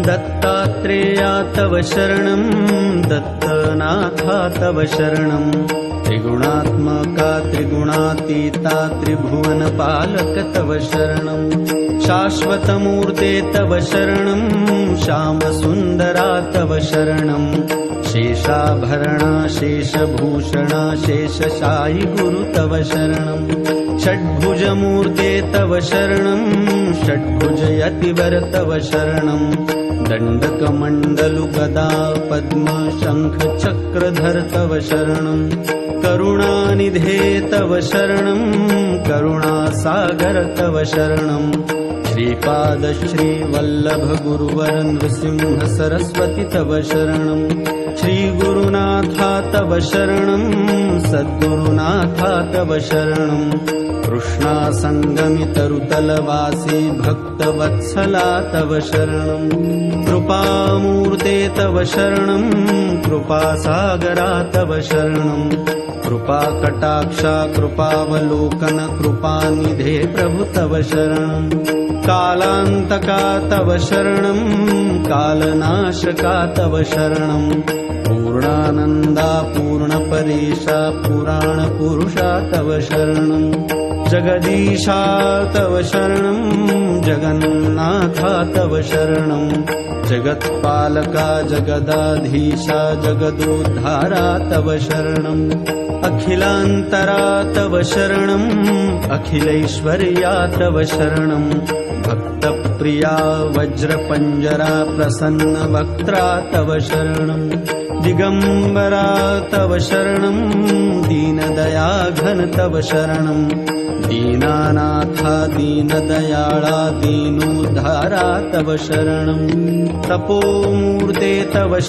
दत्तात्रेया तव शरणं दत्तनाथा तव शरणं त्रिगुणात्मका त्रिगुणातीता त्रिभुवनपालक तव शरणं शाश्वतमूर्ते तव शरणं श्यामसुन्दरा तव शरणं शेषाभरणा शेषभूषणा शेषशायि गुरु तव शरणं षड्भुजमूर्ते तव शरणं षड्भुजयतिवर तव शरणं दण्डकमण्डलु गदा पद्म शङ्ख चक्रधर तव शरणं करुणानिधे तव शरणं करुणासागर तव शरणं श्रीपाद श्रीवल्लभ गुरुवर नृसिंह सरस्वती तव शरणं श्रीगुरुनाथा तव शरणं सद्गुरुनाथा तव शरणं कृष्णासङ्गमितरुतलवासी भक्तवत्सला तव शरणं कृपामूर्ते तव शरणं कृपासागरा तव शरणं कृपाकटाक्षा कृपावलोकन कृपानिधे प्रभु तव शरणं कालान्तका तव शरणं कालनाशका तव शरणं पूर्णानन्दा पूर्णपरेशा पुराणपुरुषा तव शरणं जगदीशा तव शरणं जगन्नाथा तव शरणं जगत्पालका जगदाधीशा जगदोद्धारा तव शरणं अखिलान्तरा तव शरणं अखिलैश्वर्या तव शरणं भक्तप्रिया वज्रपञ्जरा प्रसन्नवक्त्रा तव शरणं दिगम्बरा तव शरणं दीनदयाघन तव शरणं दीनानाथा दीनदयाळा दीनोद्धारा तव शरणं तपोमूर्ते तव